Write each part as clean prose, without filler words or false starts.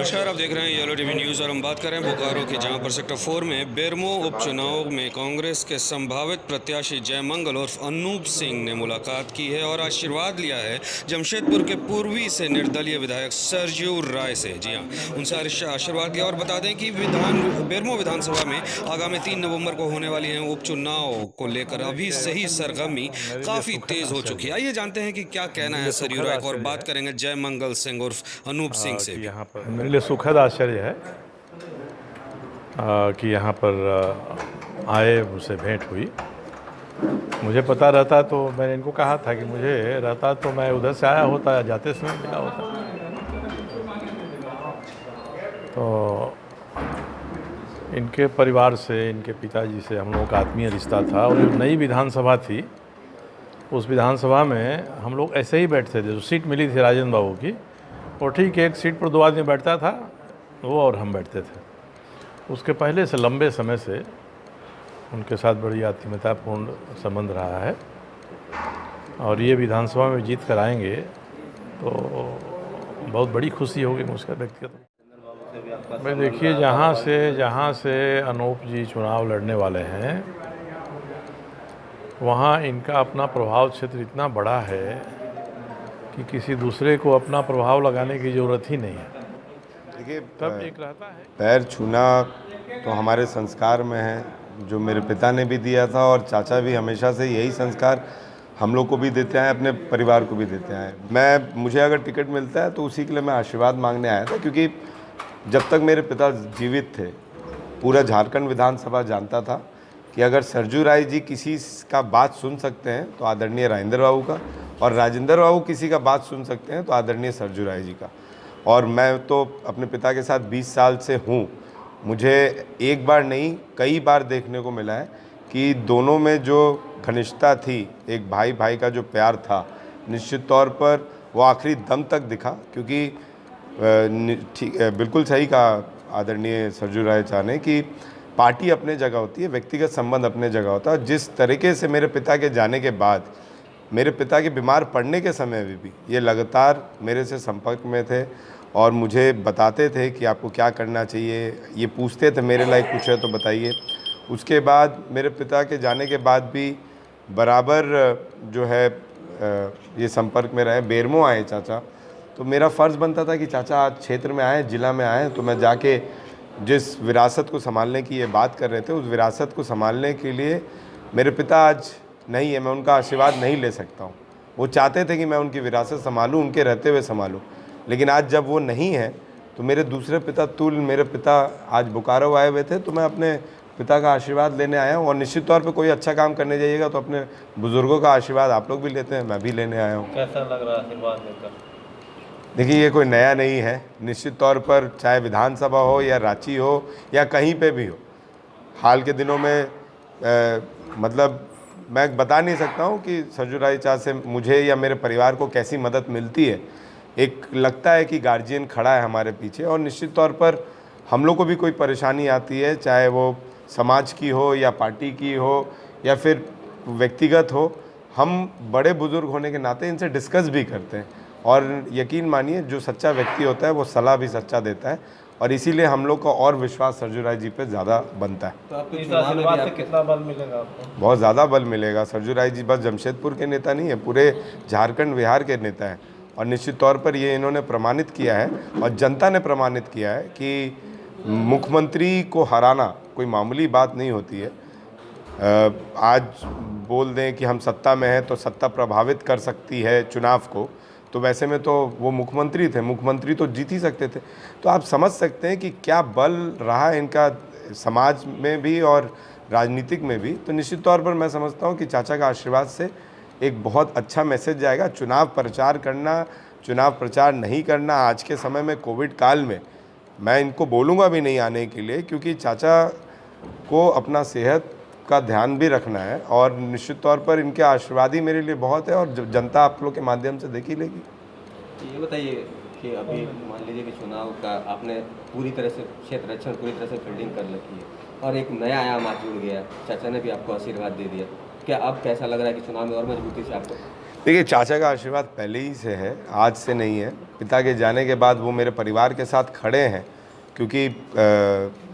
नमस्कार, आप देख रहे हैं येलो टीवी न्यूज़ और हम बात करें बोकारो की, जहां पर सेक्टर 4 में बेरमो उपचुनाव में कांग्रेस के संभावित प्रत्याशी जयमंगल उर्फ अनूप सिंह ने मुलाकात की है और आशीर्वाद लिया है जमशेदपुर के पूर्वी से निर्दलीय विधायक सरजू राय से। जी हां, उनसे आशीर्वाद लिया और बता दें कि बेरमो विधानसभा में आगामी 3 नवंबर को होने वाली हैं उपचुनाव को लेकर अभी से ही सरगर्मी काफ़ी तेज़ हो चुकी है। आइए जानते हैं कि क्या कहना है सरजू राय को और बात करेंगे जयमंगल सिंह उर्फ अनूप सिंह से भी। यहाँ पर मेरे लिए सुखद आश्चर्य है कि यहाँ पर आए, मुझसे भेंट हुई। मुझे पता रहता तो मैंने इनको कहा था कि मुझे रहता तो मैं उधर से आया होता, जाते समय मिला होता। तो इनके परिवार से, इनके पिताजी से हम लोगों का आत्मीय रिश्ता था और जो नई विधानसभा थी उस विधानसभा में हम लोग ऐसे ही बैठते थे। जो सीट मिली थी राजेंद्र बाबू की, और ठीक एक सीट पर 2 आदमी बैठता था, वो और हम बैठते थे। उसके पहले से लंबे समय से उनके साथ बड़ी आत्मीयतापूर्ण संबंध रहा है और ये विधानसभा में जीत कर आएंगे तो बहुत बड़ी खुशी होगी मुझका व्यक्तिगत। मैं देखिए, जहाँ से अनूप जी चुनाव लड़ने वाले हैं वहाँ इनका अपना प्रभाव क्षेत्र इतना बड़ा है कि किसी दूसरे को अपना प्रभाव लगाने की ज़रूरत ही नहीं है। देखिए, तब एक रहता है, पैर छूना तो हमारे संस्कार में है, जो मेरे पिता ने भी दिया था और चाचा भी हमेशा से यही संस्कार हम लोग को भी देते हैं, अपने परिवार को भी देते हैं। मुझे अगर टिकट मिलता है तो उसी के लिए मैं आशीर्वाद मांगने आया था, क्योंकि जब तक मेरे पिता जीवित थे पूरा झारखंड विधानसभा जानता था कि अगर सरजू राय जी किसी का बात सुन सकते हैं तो आदरणीय राजेंद्र बाबू का, और राजेंद्र बाबू किसी का बात सुन सकते हैं तो आदरणीय सरजू राय जी का। और मैं तो अपने पिता के साथ 20 साल से हूँ। मुझे एक बार नहीं कई बार देखने को मिला है कि दोनों में जो घनिष्ठता थी, एक भाई भाई का जो प्यार था, निश्चित तौर पर वो आखिरी दम तक दिखा। क्योंकि बिल्कुल सही कहा आदरणीय सरजू राय चा ने कि पार्टी अपने जगह होती है, व्यक्तिगत संबंध अपने जगह होता है। जिस तरीके से मेरे पिता के जाने के बाद, मेरे पिता के बीमार पड़ने के समय भी ये लगातार मेरे से संपर्क में थे और मुझे बताते थे कि आपको क्या करना चाहिए। ये पूछते थे मेरे लायक कुछ है तो बताइए। उसके बाद मेरे पिता के जाने के बाद भी बराबर जो है ये संपर्क में रहे। बेरमो आए चाचा, तो मेरा फ़र्ज़ बनता था कि चाचा आज क्षेत्र में आए, ज़िला में आए, तो मैं जाके जिस विरासत को संभालने की ये बात कर रहे थे, उस विरासत को संभालने के लिए मेरे पिता आज नहीं है, मैं उनका आशीर्वाद नहीं ले सकता हूँ। वो चाहते थे कि मैं उनकी विरासत संभालूँ, उनके रहते हुए संभालूँ, लेकिन आज जब वो नहीं है तो मेरे दूसरे पिता तुल मेरे पिता आज बोकारो आए हुए थे, तो मैं अपने पिता का आशीर्वाद लेने आया हूँ। और निश्चित तौर पर कोई अच्छा काम करने जाइएगा तो अपने बुज़ुर्गों का आशीर्वाद आप लोग भी लेते हैं, मैं भी लेने आया हूँ। कैसा लग रहा है आशीर्वाद लेकर? देखिए, ये कोई नया नहीं है। निश्चित तौर पर चाहे विधानसभा हो या रांची हो या कहीं पे भी हो, हाल के दिनों में मतलब मैं बता नहीं सकता हूँ कि सरजू राय चा से मुझे या मेरे परिवार को कैसी मदद मिलती है। एक लगता है कि गार्जियन खड़ा है हमारे पीछे, और निश्चित तौर पर हम लोग को भी कोई परेशानी आती है, चाहे वो समाज की हो या पार्टी की हो या फिर व्यक्तिगत हो, हम बड़े बुजुर्ग होने के नाते इनसे डिस्कस भी करते हैं। और यकीन मानिए, जो सच्चा व्यक्ति होता है वो सलाह भी सच्चा देता है, और इसीलिए हम लोग का और विश्वास सरजू राय जी पे ज़्यादा बनता है। तो आपको इस आशीर्वाद से कितना बल मिलेगा आपको? बहुत ज़्यादा बल मिलेगा। सरजू राय जी बस जमशेदपुर के नेता नहीं है, पूरे झारखंड बिहार के नेता हैं। और निश्चित तौर पर ये इन्होंने प्रमाणित किया है और जनता ने प्रमाणित किया है कि मुख्यमंत्री को हराना कोई मामूली बात नहीं होती है। आज बोल दें कि हम सत्ता में हैं तो सत्ता प्रभावित कर सकती है चुनाव को, तो वैसे में तो वो मुख्यमंत्री थे, मुख्यमंत्री तो जीत ही सकते थे। तो आप समझ सकते हैं कि क्या बल रहा है इनका समाज में भी और राजनीतिक में भी। तो निश्चित तौर पर मैं समझता हूँ कि चाचा का आशीर्वाद से एक बहुत अच्छा मैसेज जाएगा। चुनाव प्रचार करना, चुनाव प्रचार नहीं करना आज के समय में, कोविड काल में, मैं इनको बोलूँगा भी नहीं आने के लिए, क्योंकि चाचा को अपना सेहत का ध्यान भी रखना है। और निश्चित तौर पर इनके आशीर्वाद ही मेरे लिए बहुत है, और जनता आप लोग के माध्यम से देख ही लेगी। ये बताइए कि अभी मान लीजिए कि चुनाव का आपने पूरी तरह से क्षेत्र रक्षण पूरी तरह से फील्डिंग कर रखी है और एक नया आयाम आज जुड़ गया, चाचा ने भी आपको आशीर्वाद दे दिया, क्या अब कैसा लग रहा है कि चुनाव में और मजबूती से आपको? देखिए, चाचा का आशीर्वाद पहले ही से है, आज से नहीं है। पिता के जाने के बाद वो मेरे परिवार के साथ खड़े हैं, क्योंकि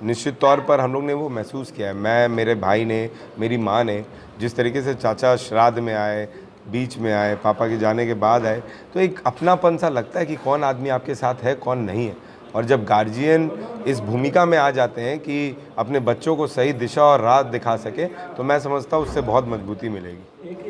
निश्चित तौर पर हम लोग ने वो महसूस किया है। मैं, मेरे भाई ने, मेरी माँ ने जिस तरीके से चाचा श्राद्ध में आए, बीच में आए, पापा के जाने के बाद आए, तो एक अपनापन सा लगता है कि कौन आदमी आपके साथ है, कौन नहीं है। और जब गार्जियन इस भूमिका में आ जाते हैं कि अपने बच्चों को सही दिशा और राह दिखा सके, तो मैं समझता हूँ उससे बहुत मजबूती मिलेगी।